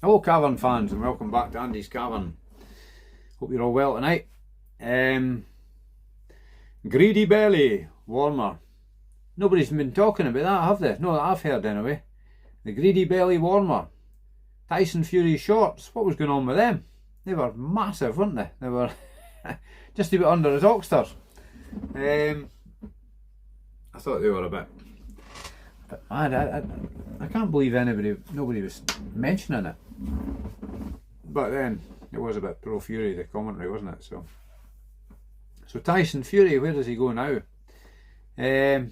Hello Cavern fans and welcome back to Andy's Cavern. Hope you're all well tonight. Greedy belly warmer. Nobody's been talking about that, have they? No, that I've heard anyway. The greedy belly warmer. Tyson Fury shorts. What was going on with them? They were massive, weren't they? They were just about under his oxters. I thought they were a bit. I can't believe nobody was mentioning it. But then it was a bit pro Fury, the commentary, wasn't it? So Tyson Fury, where does he go now? You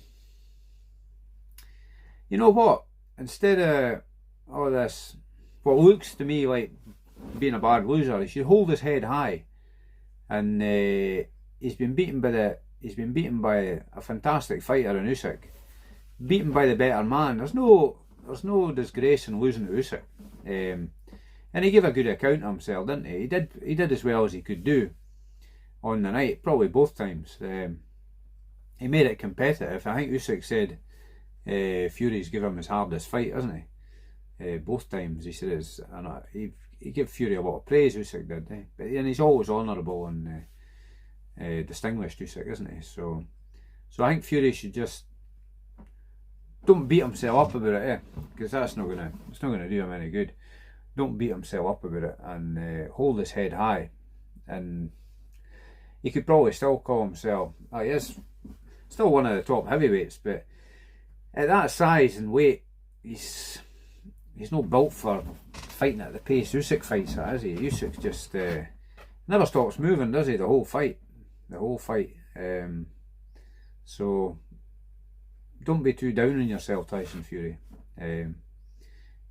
know what? Instead of all this, what looks to me like being a bad loser, he should hold his head high. And he's been beaten by a fantastic fighter in Usyk. Beaten by the better man. There's no disgrace in losing to Usyk. And he gave a good account of himself, didn't he? He did as well as he could do on the night, probably both times. He made it competitive. I think Usyk said Fury's give him his hardest fight, hasn't he? Both times he said he gave Fury a lot of praise, Usyk did. And he's always honourable and distinguished, Usyk, isn't he? So I think Fury should just don't beat himself up about it, because it's not gonna do him any good. Don't beat himself up about it and hold his head high. And he could probably still call himself. He is still one of the top heavyweights, but at that size and weight, he's not built for fighting at the pace Usyk fights at, is he? Usyk just never stops moving, does he? The whole fight. So don't be too down on yourself, Tyson Fury.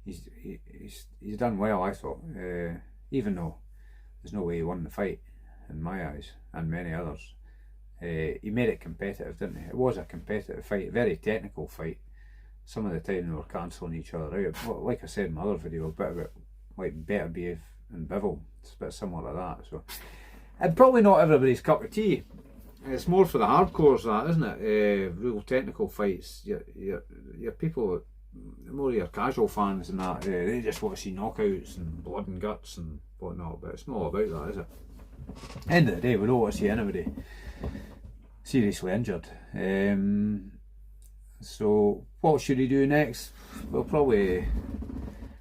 He's done well, I thought. Even though there's no way he won the fight, in my eyes, and many others. He made it competitive, didn't he? It was a competitive fight, a very technical fight. Some of the time they were cancelling each other out. Like I said in my other video, a bit about like Better Behave and Bivol. It's a bit similar to that. So, and probably not everybody's cup of tea. It's more for the hardcores, that, isn't it? Real technical fights. Your people, more your casual fans and that, they just want to see knockouts and blood and guts and whatnot. But it's not all about that, is it? End of the day, we don't want to see anybody seriously injured. So what should he do next? We'll probably,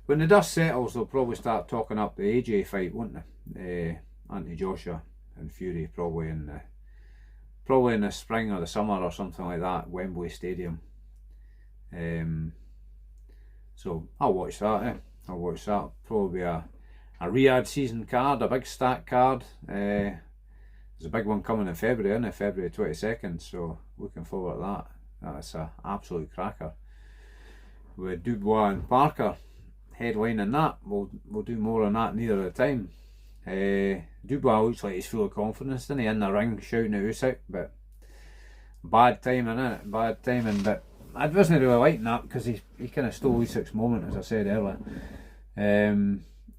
when the dust settles, they'll probably start talking up the AJ fight, won't they? Anthony Joshua and Fury, probably in the spring or the summer or something like that, Wembley Stadium. So I'll watch that. I'll watch that. Probably a Riyadh season card, a big stack card. There's a big one coming in February, isn't it? February 22nd. So looking forward to that. That's an absolute cracker. With Dubois and Parker headlining that. We'll do more on that near the time. Dubois looks like he's full of confidence, isn't he? In the ring shouting at Usyk, but bad timing, innit? Bad timing. But I wasn't really liking that because he kind of stole Usyk's moment, as I said earlier.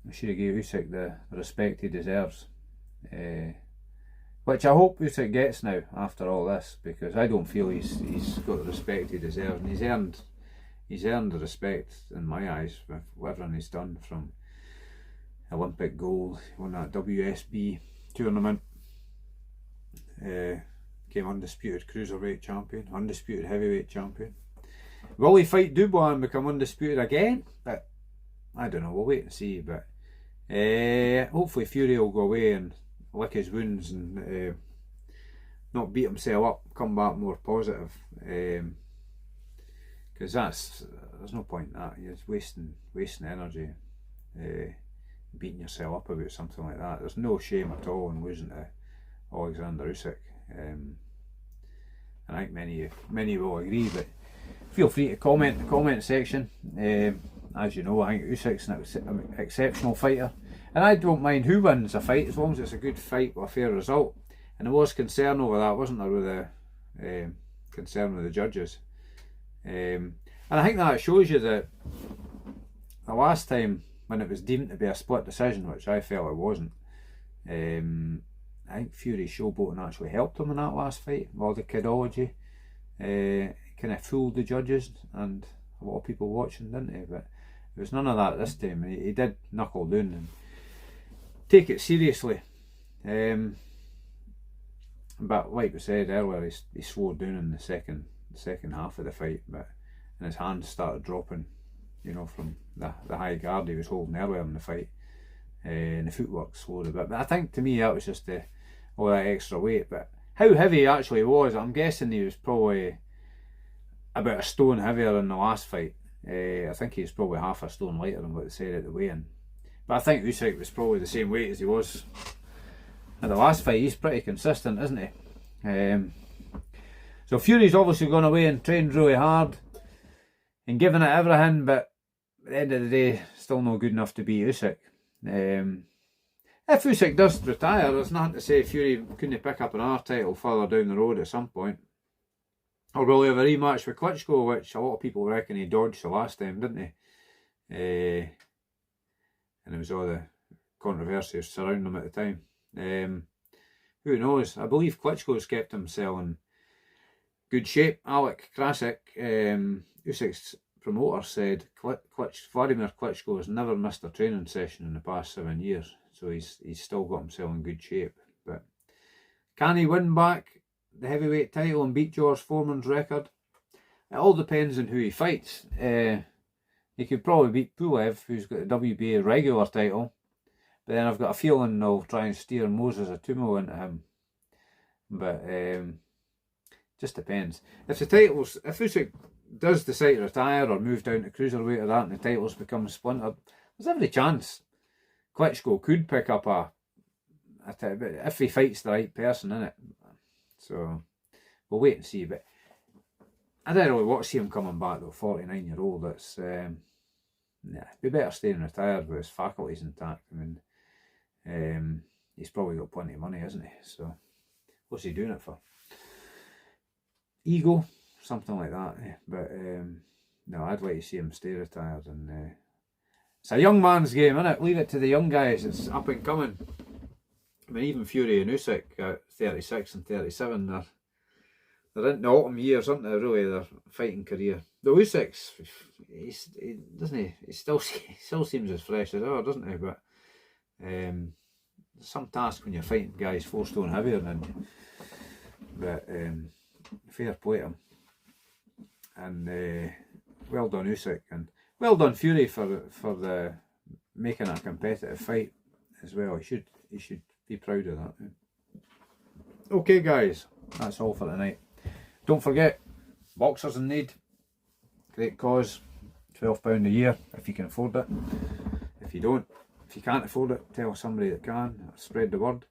We should have gave Usyk the respect he deserves, which I hope Usyk gets now after all this, because I don't feel he's got the respect he deserves, and he's earned the respect in my eyes with everything he's done, from Olympic gold, won that WSB tournament, became undisputed cruiserweight champion, undisputed heavyweight champion. Will he fight Dubois and become undisputed again? But I don't know, we'll wait and see. But hopefully Fury will go away and lick his wounds and not beat himself up, come back more positive, because there's no point in that. You're just wasting energy, beating yourself up about something like that. There's no shame at all in losing to Alexander Usyk, and I think many will agree. But feel free to comment in the comment section. As you know, I think Usyk's an exceptional fighter, and I don't mind who wins a fight as long as it's a good fight with a fair result. And there was concern over that, wasn't there, with the concern with the judges. And I think that shows you that the last time when it was deemed to be a split decision, which I felt it wasn't, I think Fury's showboating actually helped him in that last fight. All the kidology kind of fooled the judges and a lot of people watching, didn't he? But There was none of that this time. He did knuckle down and take it seriously. But like we said earlier, he slowed down in the second half of the fight, and his hands started dropping, you know, from the high guard he was holding earlier in the fight, and the footwork slowed a bit. But I think to me that was just all that extra weight. But how heavy he actually was, I'm guessing he was probably about a stone heavier than the last fight. I think he was probably half a stone lighter than what they said at the weigh-in. But I think Usyk was probably the same weight as he was at the last fight. He's pretty consistent, isn't he? So Fury's obviously gone away and trained really hard and given it everything, but at the end of the day, still not good enough to beat Usyk. If Usyk does retire, there's nothing to say Fury couldn't pick up another title further down the road at some point. Or will he have a rematch with Klitschko, which a lot of people reckon he dodged the last time, didn't he? And there was all the controversy surrounding him at the time. Who knows? I believe Klitschko's kept himself in good shape. Alec Krasik, Usyk's promoter, said Vladimir Klitschko has never missed a training session in the past 7 years, so he's still got himself in good shape. But can he win back the heavyweight title and beat George Foreman's record? It all depends on who he fights. He could probably beat Pulev, who's got the WBA regular title, but then I've got a feeling they'll try and steer Moses Atumo into him. But just depends. If Usyk does decide to retire or move down to cruiserweight or that, and the titles become splintered, there's every chance Klitschko could pick up if he fights the right person, innit? So we'll wait and see. But I don't really want to see him coming back though. 49-year-old. It's be better staying retired with his faculties intact. I mean, he's probably got plenty of money, hasn't he? So what's he doing it for? Ego, something like that. But no, I'd like to see him stay retired. And it's a young man's game, isn't it? Leave it to the young guys. It's up and coming. I mean, even Fury and Usyk at 36 and 37, they're in the autumn years, aren't they, really, their fighting career. Though Usyk's, he still seems as fresh as ever, doesn't he? But there's some task when you're fighting guys 4 stone heavier than you. But fair play to him. And well done Usyk, and well done Fury for the making a competitive fight as well. He should be proud of that. Okay guys, that's all for tonight. Don't forget, Boxers in Need, great cause, £12 a year if you can afford it. If you can't afford it, tell somebody that can, spread the word.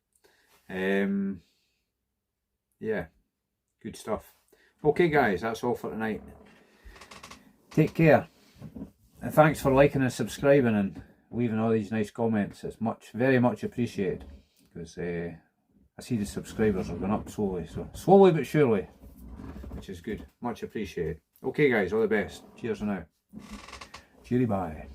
Yeah, good stuff. Okay guys, that's all for tonight. Take care, and thanks for liking and subscribing and leaving all these nice comments. It's very much appreciated, because I see the subscribers are going up slowly but surely, which is good. Much appreciated. Okay guys, all the best. Cheers for now. Cheery bye.